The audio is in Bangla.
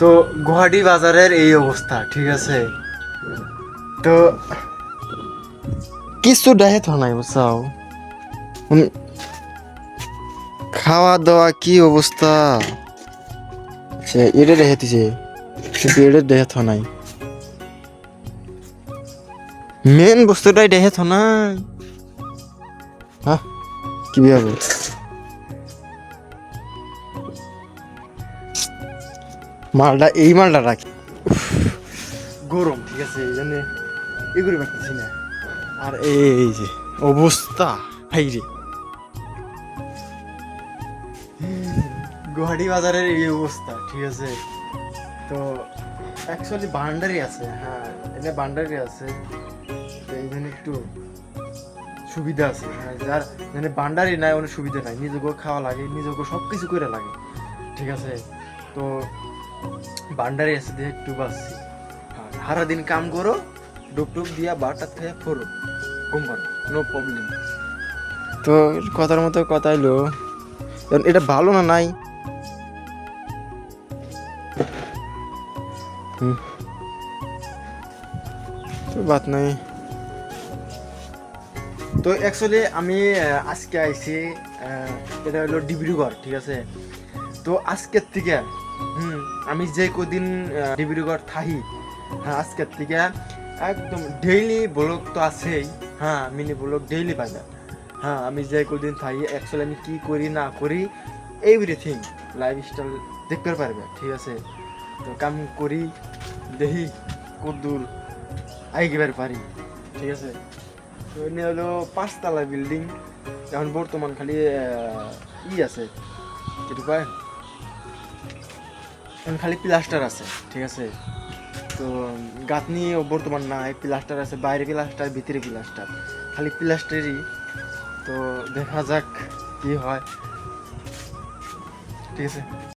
তো গুয়াহাটি বাজারের এই অবস্থা, ঠিক আছে। তো কিছু ডাহে তো নাই বুঝছাও। খাওয়া দাওয়া কি অবস্থা, সে এটা রেহে দিছে, কিন্তু এটা দেহে তো নাই। মেন বস্তুটাই দেহে তো নাই। হ্যাঁ, কি ভাবে মালটা, এই মালটা রাখি গরম, ঠিক আছে, এই জন্য এগুলো পারতেছি না। আর এই যে অবস্থা, ভাই রে, গুয়াহাটি বাজারের এই অবস্থা, ঠিক আছে। তো অ্যাকচুয়ালি বান্ডারি আছে, হ্যাঁ, এটা বান্ডারি আছে। তো এইখানে একটু সুবিধা আছে, হ্যাঁ, যার মানে বান্ডারি নাই অনেক সুবিধা নাই, নিজেকেও খাওয়া লাগে, নিজেকেও সব কিছু করে লাগে, ঠিক আছে। তো বান্ডারি আছে দিয়ে একটু বাঁচছি। সারাদিন কাম করো, ডুব ডুব দিয়া বারটা থেকে ফোরো, ঘুম পারো, নো প্রবলেম। তো কথার মতো কথা এলো, এটা ভালো না নাই। তো বাত নাই। তো অ্যাকচুয়ালি আমি আজকে আইছি, এটা হলো ডিব্রুগড়, ঠিক আছে। তো আজকের থেকে আমি যে কদিন ডিব্রুগড় থাকি, হ্যাঁ, আজকের থেকে একদম ডেইলি ব্লগ তো আছেই, হ্যাঁ, মিনি ব্লগ ডেইলি পাইবা। হ্যাঁ, আমি যে কদিন থাকি অ্যাকচুয়ালি আমি কি করি না করি এভরিথিং লাইফস্টাইল দেখতে পারবে, ঠিক আছে। তো কাম করি দেখি কদ্দূর আইগেবার পারি, ঠিক আছে। তো এনে হলো 5 তলা বিল্ডিং, এখন বর্তমান খালি আছে, যেটু কয় এখন খালি প্লাস্টার আছে, ঠিক আছে। তো গাঁথনি বর্তমান নাই, প্লাস্টার আছে, বাইরে প্লাস্টার, ভিতরে প্লাস্টার, খালি প্লাস্টারই। তো দেখা যাক কি হয়, ঠিক আছে।